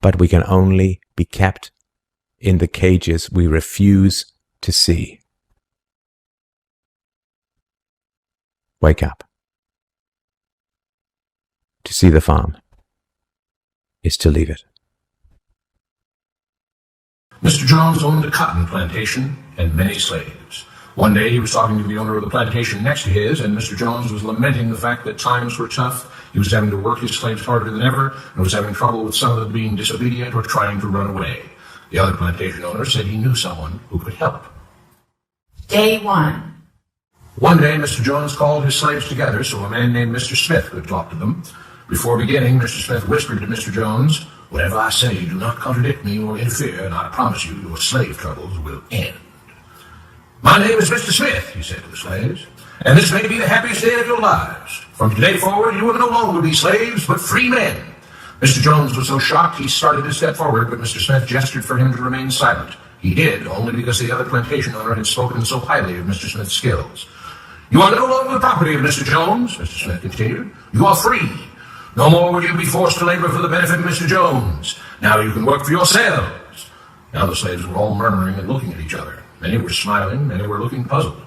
but we can only be kept in the cages we refuse to see. Wake up. To see the farm is to leave it. Mr. Jones owned a cotton plantation and many slaves. One day he was talking to the owner of the plantation next to his, and Mr. Jones was lamenting the fact that times were tough. He was having to work his slaves harder than ever, and was having trouble with some of them being disobedient or trying to run away. The other plantation owner said he knew someone who could help. Day 1. One day Mr. Jones called his slaves together so a man named Mr. Smith could talk to them. Before beginning, Mr. Smith whispered to Mr. Jones, "Whatever I say, do not contradict me or interfere, and I promise you your slave troubles will end." "My name is Mr. Smith," he said to the slaves, "and this may be the happiest day of your lives. From today forward, you will no longer be slaves, but free men." Mr. Jones was so shocked he started to step forward, but Mr. Smith gestured for him to remain silent. He did, only because the other plantation owner had spoken so highly of Mr. Smith's skills. "You are no longer the property of Mr. Jones," Mr. Smith continued. "You are free. No more will you be forced to labor for the benefit of Mr. Jones. Now you can work for yourselves." Now the slaves were all murmuring and looking at each other. Many were smiling, many were looking puzzled.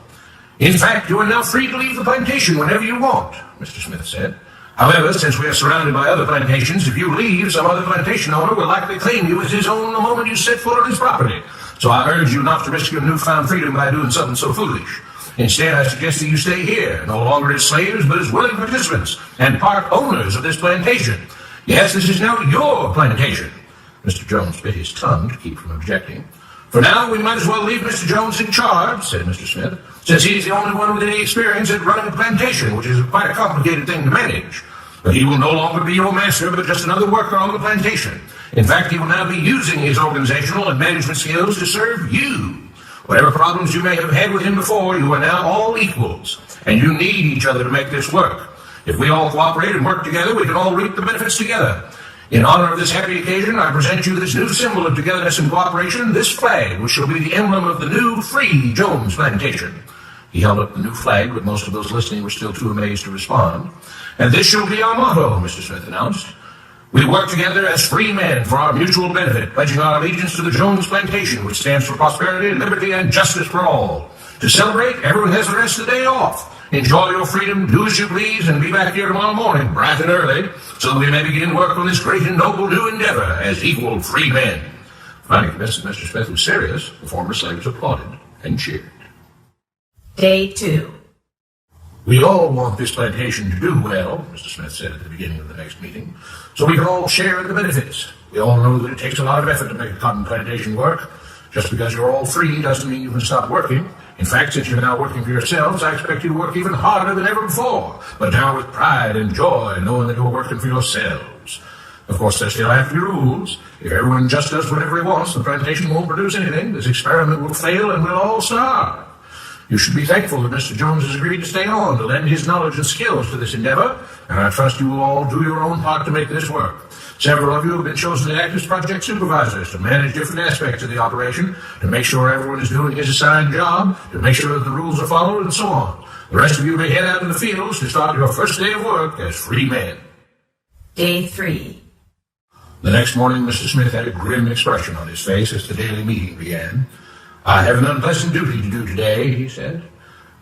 "In fact, you are now free to leave the plantation whenever you want," Mr. Smith said. "However, since we are surrounded by other plantations, if you leave, some other plantation owner will likely claim you as his own the moment you set foot on his property. So I urge you not to risk your newfound freedom by doing something so foolish. Instead, I suggest that you stay here, no longer as slaves, but as willing participants and part owners of this plantation. Yes, this is now your plantation." Mr. Jones bit his tongue to keep from objecting. "For now, we might as well leave Mr. Jones in charge," said Mr. Smith, "since he's the only one with any experience at running a plantation, which is quite a complicated thing to manage. But he will no longer be your master, but just another worker on the plantation. In fact, he will now be using his organizational and management skills to serve you. Whatever problems you may have had with him before, you are now all equals, and you need each other to make this work. If we all cooperate and work together, we can all reap the benefits together. In honor of this happy occasion, I present you this new symbol of togetherness and cooperation, this flag, which shall be the emblem of the new free Jones plantation." He held up the new flag, but most of those listening were still too amazed to respond. "And this shall be our motto," Mr. Smith announced. "We work together as free men for our mutual benefit, pledging our allegiance to the Jones plantation, which stands for prosperity, liberty, and justice for all. To celebrate, everyone has the rest of the day off. Enjoy your freedom, do as you please, and be back here tomorrow morning, bright and early, so that we may begin work on this great and noble new endeavor as equal free men." Finally convinced that Mr. Smith was serious, the former slaves applauded and cheered. Day 2. "We all want this plantation to do well," Mr. Smith said at the beginning of the next meeting, "so we can all share in the benefits. We all know that it takes a lot of effort to make a cotton plantation work. Just because you're all free doesn't mean you can stop working. In fact, since you're now working for yourselves, I expect you to work even harder than ever before, but now with pride and joy, knowing that you're working for yourselves. Of course, there still have to be rules. If everyone just does whatever he wants, the plantation won't produce anything. This experiment will fail and we'll all starve. You should be thankful that Mr. Jones has agreed to stay on to lend his knowledge and skills to this endeavor, and I trust you will all do your own part to make this work. Several of you have been chosen to act as project supervisors to manage different aspects of the operation, to make sure everyone is doing his assigned job, to make sure that the rules are followed, and so on. The rest of you may head out in the fields to start your first day of work as free men." Day 3. The next morning, Mr. Smith had a grim expression on his face as the daily meeting began. "I have an unpleasant duty to do today," he said.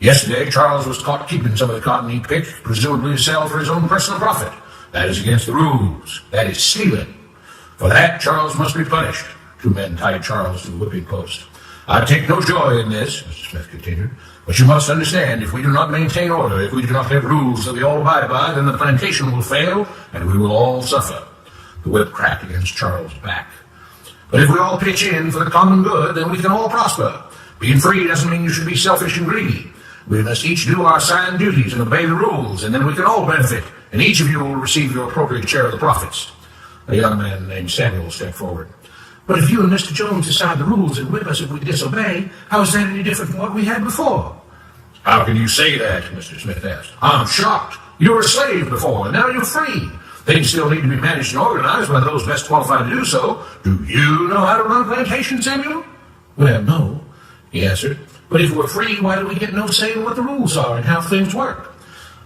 "Yesterday, Charles was caught keeping some of the cotton he picked, presumably to sell for his own personal profit. That is against the rules. That is stealing. For that, Charles must be punished." Two men tied Charles to the whipping post. "I take no joy in this," Mr. Smith continued, "but you must understand, if we do not maintain order, if we do not have rules that we all abide by, then the plantation will fail, and we will all suffer." The whip cracked against Charles' back. "But if we all pitch in for the common good, then we can all prosper. Being free doesn't mean you should be selfish and greedy. We must each do our assigned duties and obey the rules, and then we can all benefit, and each of you will receive your appropriate share of the profits." A young man named Samuel stepped forward. "But if you and Mr. Jones decide the rules and whip us if we disobey, how is that any different from what we had before?" "How can you say that?" Mr. Smith asked. "I'm shocked. You were a slave before, and now you're free. Things still need to be managed and organized by those best qualified to do so. Do you know how to run a plantation, Samuel?" "Well, no," he answered. "But if we're free, why do we get no say in what the rules are and how things work?"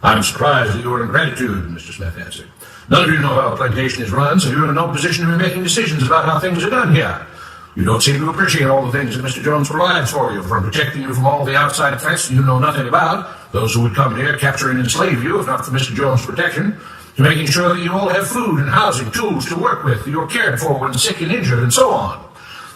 I'm surprised at your ingratitude, Mr. Smith answered. None of you know how a plantation is run, so you're in no position to be making decisions about how things are done here. You don't seem to appreciate all the things that Mr. Jones provides for you, from protecting you from all the outside threats you know nothing about, those who would come here, capture and enslave you, if not for Mr. Jones' protection, to making sure that you all have food and housing, tools to work with, that you're cared for when sick and injured, and so on.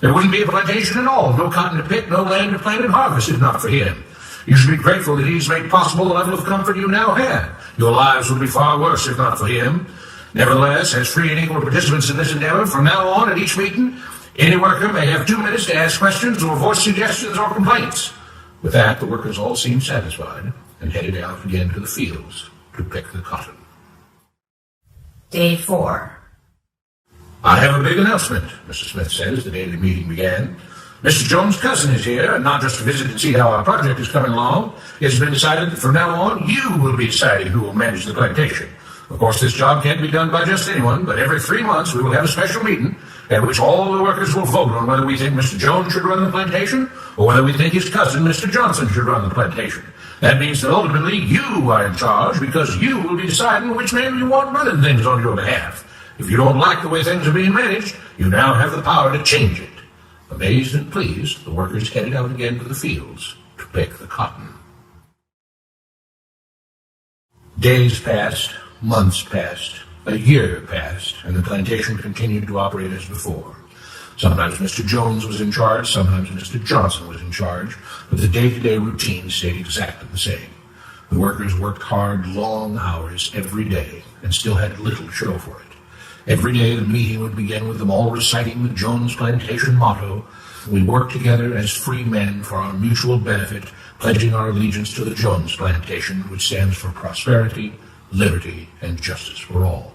There wouldn't be a plantation at all, no cotton to pick, no land to plant and harvest, if not for him. You should be grateful that he's made possible the level of comfort you now have. Your lives would be far worse if not for him. Nevertheless, as free and equal participants in this endeavor, from now on at each meeting, any worker may have 2 minutes to ask questions or voice suggestions or complaints. With that, the workers all seemed satisfied and headed out again to the fields to pick the cotton. Day 4. I have a big announcement, Mr. Smith said as the daily meeting began. Mr. Jones' cousin is here, and not just to visit and see how our project is coming along. It has been decided that from now on, you will be deciding who will manage the plantation. Of course, this job can't be done by just anyone, but every 3 months we will have a special meeting at which all the workers will vote on whether we think Mr. Jones should run the plantation or whether we think his cousin, Mr. Johnson, should run the plantation. That means that ultimately you are in charge because you will be deciding which man you want running things on your behalf. If you don't like the way things are being managed, you now have the power to change it. Amazed and pleased, the workers headed out again to the fields to pick the cotton. Days passed, months passed, a year passed, and the plantation continued to operate as before. Sometimes Mr. Jones was in charge, sometimes Mr. Johnson was in charge, but the day-to-day routine stayed exactly the same. The workers worked hard, long hours every day, and still had little to show for it. Every day the meeting would begin with them all reciting the Jones Plantation motto, "We work together as free men for our mutual benefit, pledging our allegiance to the Jones Plantation, which stands for prosperity, liberty, and justice for all."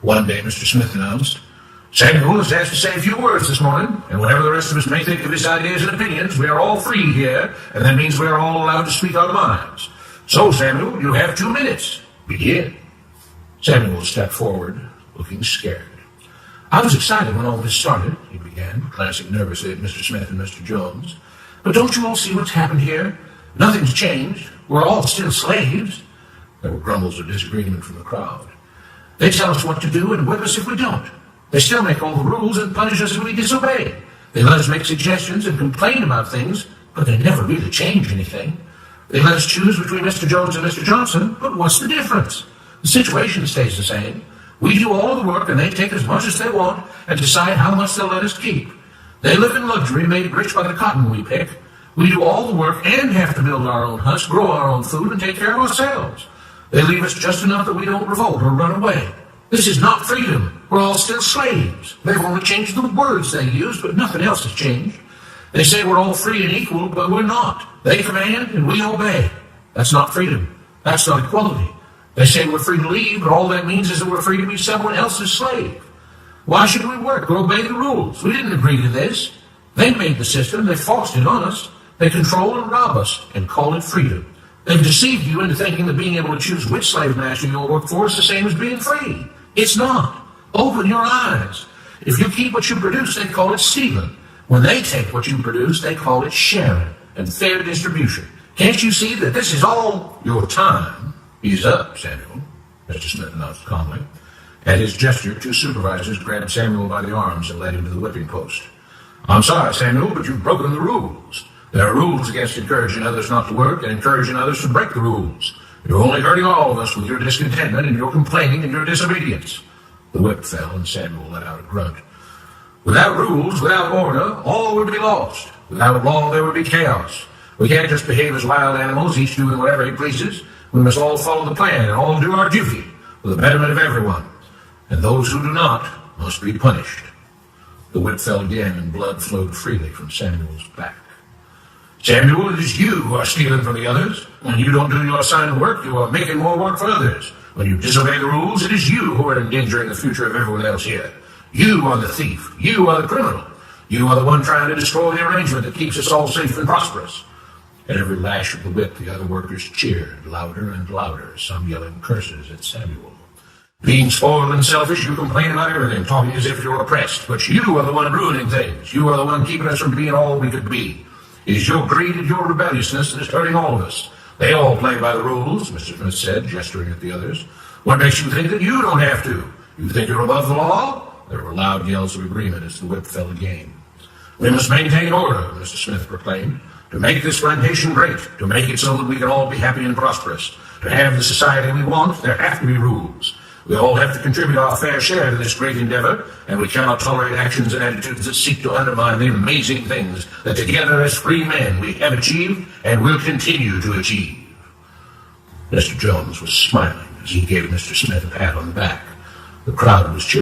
One day Mr. Smith announced, "Samuel is asked to say a few words this morning, and whatever the rest of us may think of his ideas and opinions, we are all free here, and that means we are all allowed to speak our minds. So, Samuel, you have 2 minutes. Begin." Samuel stepped forward, looking scared. "I was excited when all this started," he began, glancing nervously at Mr. Smith and Mr. Jones. "But don't you all see what's happened here? Nothing's changed. We're all still slaves." There were grumbles of disagreement from the crowd. "They tell us what to do and whip us if we don't. They still make all the rules and punish us if we disobey. They let us make suggestions and complain about things, but they never really change anything. They let us choose between Mr. Jones and Mr. Johnson, but what's the difference? The situation stays the same. We do all the work and they take as much as they want and decide how much they'll let us keep. They live in luxury, made rich by the cotton we pick. We do all the work and have to build our own huts, grow our own food, and take care of ourselves. They leave us just enough that we don't revolt or run away. This is not freedom. We're all still slaves. They've only changed the words they use, but nothing else has changed. They say we're all free and equal, but we're not. They command and we obey. That's not freedom. That's not equality. They say we're free to leave, but all that means is that we're free to be someone else's slave. Why should we work or obey the rules? We didn't agree to this. They made the system. They forced it on us. They control and rob us and call it freedom. They've deceived you into thinking that being able to choose which slave master you'll work for is the same as being free. It's not. Open your eyes. If you keep what you produce, they call it stealing. When they take what you produce, they call it sharing and fair distribution. Can't you see that this is all your time? Ease up, Samuel, Mr. Smith announced calmly. At his gesture, 2 supervisors grabbed Samuel by the arms and led him to the whipping post. "I'm sorry, Samuel, but you've broken the rules. There are rules against encouraging others not to work and encouraging others to break the rules. You're only hurting all of us with your discontentment and your complaining and your disobedience." The whip fell and Samuel let out a grunt. "Without rules, without order, all would be lost. Without law, there would be chaos. We can't just behave as wild animals, each doing whatever he pleases. We must all follow the plan and all do our duty for the betterment of everyone. And those who do not must be punished." The whip fell again and blood flowed freely from Samuel's back. "Samuel, it is you who are stealing from the others. When you don't do your assigned work, you are making more work for others. When you disobey the rules, it is you who are endangering the future of everyone else here. You are the thief. You are the criminal. You are the one trying to destroy the arrangement that keeps us all safe and prosperous." At every lash of the whip, the other workers cheered louder and louder, some yelling curses at Samuel. "Being spoiled and selfish, you complain about everything, talking as if you're oppressed. But you are the one ruining things. You are the one keeping us from being all we could be. It is your greed and your rebelliousness that is hurting all of us. They all play by the rules, Mr. Smith said, gesturing at the others. What makes you think that you don't have to? You think you're above the law? There were loud yells of agreement as the whip fell again. We must maintain order, Mr. Smith proclaimed, to make this plantation great, to make it so that we can all be happy and prosperous. To have the society we want, there have to be rules. We all have to contribute our fair share to this great endeavor, and we cannot tolerate actions and attitudes that seek to undermine the amazing things that together as free men we have achieved and will continue to achieve. Mr. Jones was smiling as he gave Mr. Smith a pat on the back. The crowd was cheering.